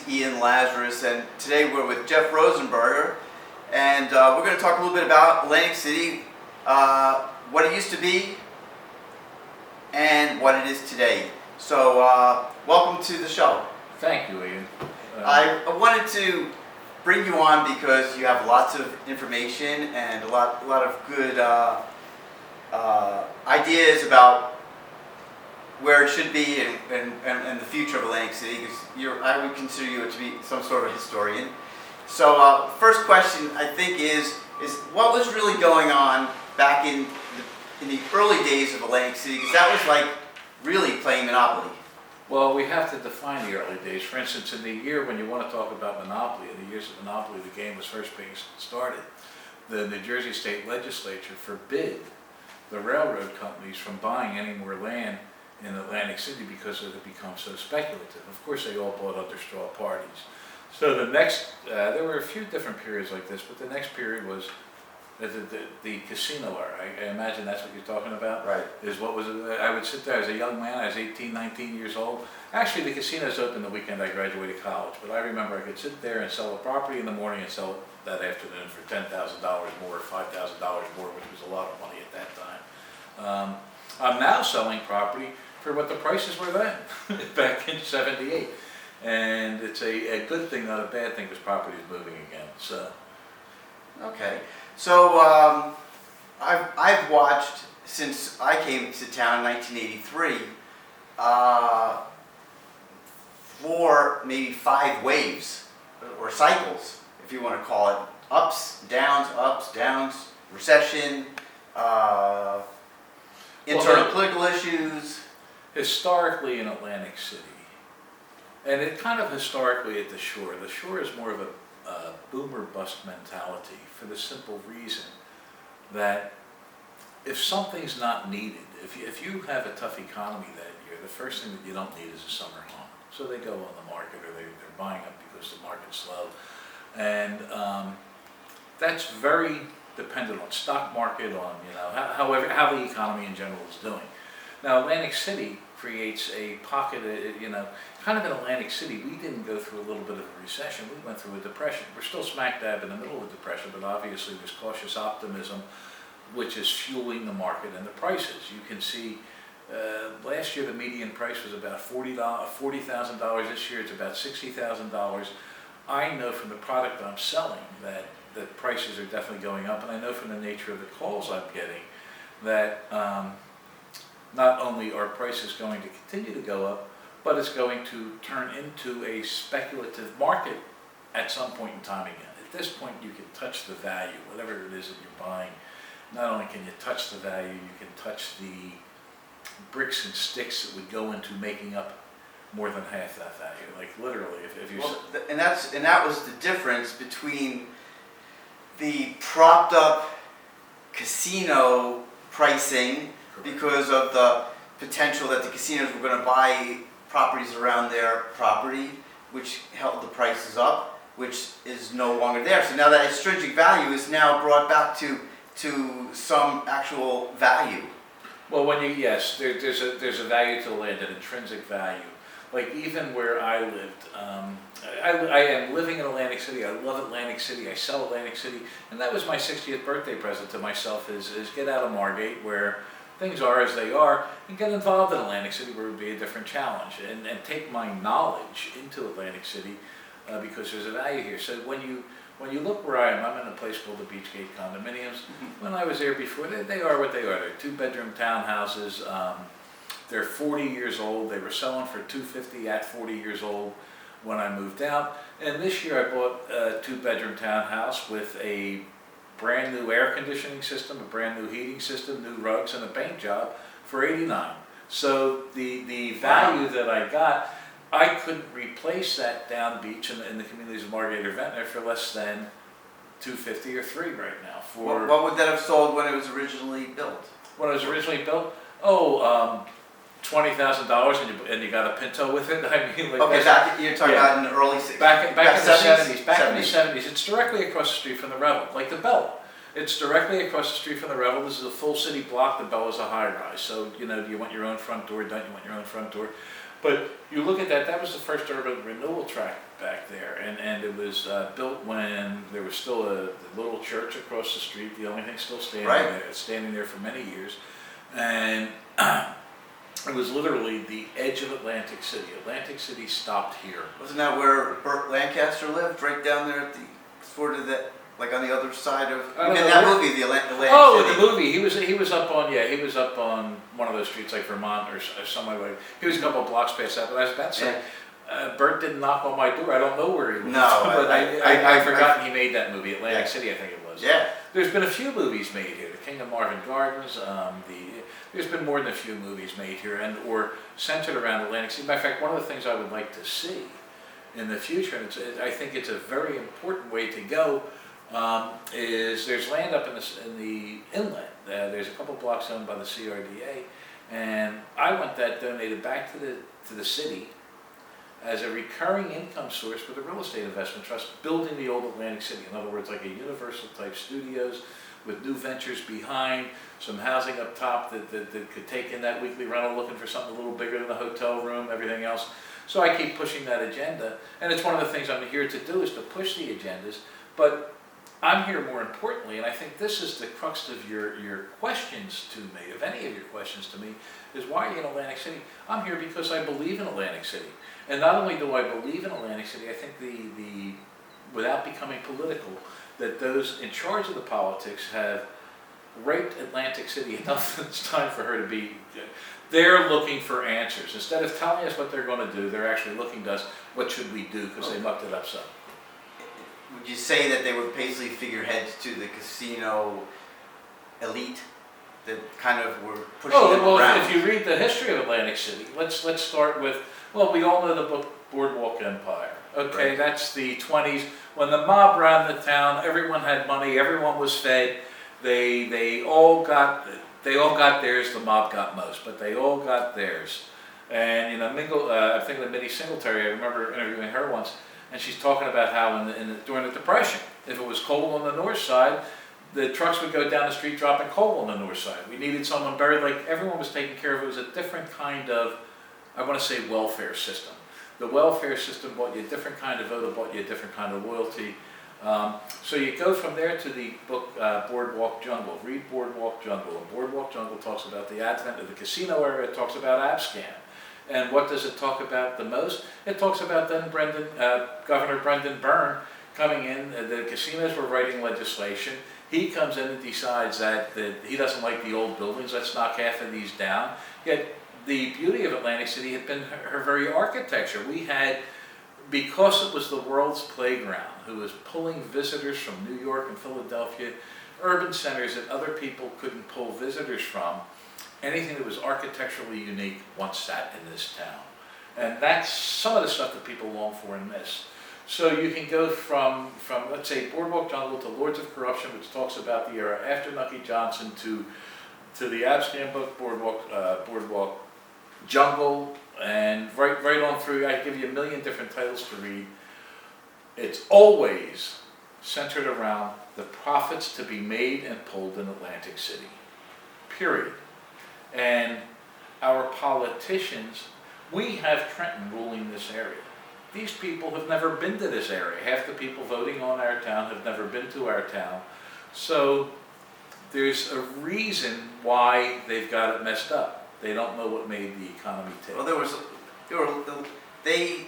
Ian Lazarus, and today we're with Jeff Rosenberger, and we're going to talk a little bit about Atlantic City, what it used to be, and what it is today. So, welcome to the show. Thank you, Ian. I wanted to bring you on because you have lots of information and a lot of good ideas about where it should be and the future of Atlantic City, because I would consider you to be some sort of historian. So first question I think is what was really going on back in the early days of Atlantic City, because that was like really playing Monopoly. Well, we have to define the early days. For instance, in the year when you want to talk about Monopoly, in the years of Monopoly, the game was first being started. The New Jersey State Legislature forbid the railroad companies from buying any more land in Atlantic City because it had become so speculative. Of course, they all bought under straw parties. So the next, there were a few different periods like this, but the next period was the casino era. I imagine that's what you're talking about. Right. Is what was it? I would sit there as a young man. I was 18, 19 years old. Actually, the casinos opened the weekend I graduated college, but I remember I could sit there and sell a property in the morning and sell it that afternoon for $10,000 more, or $5,000 more, which was a lot of money at that time. I'm now selling property for what the prices were then, back in '78. And it's a good thing, not a bad thing, because property is moving again. So. Okay. So I've watched, since I came to town in 1983, 4, maybe 5 waves, or cycles, if you want to call it. Ups, downs, recession, internal political issues. Historically in Atlantic City, and it kind of historically at the shore is more of a boomer bust mentality, for the simple reason that if something's not needed, if you have a tough economy that year, the first thing that you don't need is a summer home. So they go on the market, or they're buying up because the market's slow. And that's very dependent on stock market, on how the economy in general is doing. Now Atlantic City creates a pocket, kind of in Atlantic City, we didn't go through a little bit of a recession, we went through a depression. We're still smack dab in the middle of a depression, but obviously there's cautious optimism, which is fueling the market and the prices. You can see, last year the median price was about $40,000, this year it's about $60,000. I know from the product I'm selling that the prices are definitely going up, and I know from the nature of the calls I'm getting that not only are prices going to continue to go up, but it's going to turn into a speculative market at some point in time again. At this point, you can touch the value, whatever it is that you're buying. Not only can you touch the value, you can touch the bricks and sticks that would go into making up more than half that value. Like literally, if you. Well, and that was the difference between the propped up casino pricing, because of the potential that the casinos were going to buy properties around their property, which held the prices up, which is no longer there. So now that intrinsic value is now brought back to some actual value. Well, there's a value to the land, an intrinsic value. Like even where I lived, I am living in Atlantic City. I love Atlantic City. I sell Atlantic City, and that was my 60th birthday present to myself. Is get out of Margate, where things are as they are, and get involved in Atlantic City, where it would be a different challenge, and take my knowledge into Atlantic City, because there's a value here. So when you look where I am, I'm in a place called the Beachgate Condominiums. When I was there before, they are what they are. They're 2-bedroom townhouses. They're 40 years old. They were selling for $250 at 40 years old when I moved out. And this year I bought a 2-bedroom townhouse with a brand new air conditioning system, a brand new heating system, new rugs, and a paint job for $89. So the value that I got, I couldn't replace that down beach in the communities of Margate or Ventnor for less than $250 or $3 right now. What would that have sold when it was originally built? When it was originally built? $20,000 and you got a Pinto with it. I mean, like okay, you're talking about in the early 60s. Back in the 70s. Back in the 70s. It's directly across the street from the Revel, like the Bell. It's directly across the street from the Revel. This is a full city block. The Bell is a high-rise. So, do you want your own front door? Don't you want your own front door? But you look at that. That was the first urban renewal tract back back there, and it was built when there was still the little church across the street, the only thing still standing there for many years, and it was literally the edge of Atlantic City. Atlantic City stopped here. Wasn't that where Burt Lancaster lived, right down there at the sort of that, like on the other side of that movie, the Atlantic City? Oh, the movie. He was up on one of those streets like Vermont or somewhere like. He was a couple of blocks past that. But I was about to say, Burt didn't knock on my door. I don't know where he was. No, but I forgotten he made that movie, Atlantic City, I think it was. Yeah. There's been a few movies made here. The King of Marvin Gardens. There's been more than a few movies made here, or centered around Atlantic City. Matter of fact, one of the things I would like to see in the future, and I think it's a very important way to go, is there's land up in the inlet. There's a couple blocks owned by the CRDA, and I want that donated back to the city as a recurring income source for the real estate investment trust, building the old Atlantic City. In other words, like a Universal type studios with new ventures behind, some housing up top that could take in that weekly rental, looking for something a little bigger than a hotel room, everything else. So I keep pushing that agenda, and it's one of the things I'm here to do, is to push the agendas. But I'm here more importantly, and I think this is the crux of your questions to me, of any of your questions to me, is why are you in Atlantic City? I'm here because I believe in Atlantic City. And not only do I believe in Atlantic City, I think without becoming political, that those in charge of the politics have raped Atlantic City enough that it's time for her to be. They're looking for answers. Instead of telling us what they're going to do, they're actually looking to us, what should we do, because they mucked it up so. Would you say that they were basically figureheads to the casino elite that kind of were pushing them around? If you read the history of Atlantic City, let's start with, we all know the book Boardwalk Empire. Okay, right. That's the 20s, when the mob ran the town, everyone had money, everyone was fed, they all got theirs, the mob got most, but they all got theirs. And I'm thinking of Minnie Singletary, I remember interviewing her once, and she's talking about how during the Depression, if it was coal on the north side, the trucks would go down the street dropping coal on the north side. We needed someone buried, like everyone was taken care of. It was a different kind of, I want to say, welfare system. The welfare system bought you a different kind of vote, it bought you a different kind of loyalty. So you go from there to the book Boardwalk Jungle. Read Boardwalk Jungle. And Boardwalk Jungle talks about the advent of the casino era. It talks about Abscam. And what does it talk about the most? It talks about then Governor Brendan Byrne coming in. The casinos were writing legislation. He comes in and decides that he doesn't like the old buildings. Let's knock half of these down. Yet the beauty of Atlantic City had been her very architecture. We had, because it was the world's playground, who was pulling visitors from New York and Philadelphia, urban centers that other people couldn't pull visitors from, anything that was architecturally unique once sat in this town. And that's some of the stuff that people long for and miss. So you can go from let's say, Boardwalk Jungle to Lords of Corruption, which talks about the era after Nucky Johnson, to the Abscam book, Boardwalk Jungle, and right on through. I give you a million different titles to read. It's always centered around the profits to be made and pulled in Atlantic City, period. And our politicians, we have Trenton ruling this area. These people have never been to this area. Half the people voting on our town have never been to our town. So there's a reason why they've got it messed up. They don't know what made the economy tick. Well, they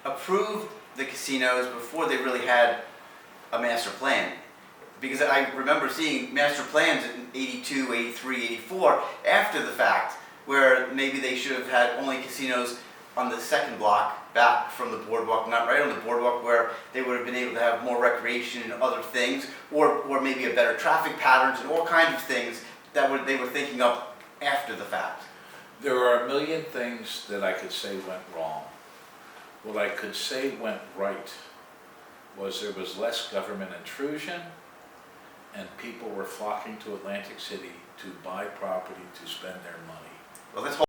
approved the casinos before they really had a master plan. Because I remember seeing master plans in 82, 83, 84 after the fact, where maybe they should have had only casinos on the second block back from the boardwalk, not right on the boardwalk, where they would have been able to have more recreation and other things, or maybe a better traffic patterns and all kinds of things that they were thinking up after the fact. There are a million things that I could say went wrong. What I could say went right was there was less government intrusion, and people were flocking to Atlantic City to buy property to spend their money. Well, let's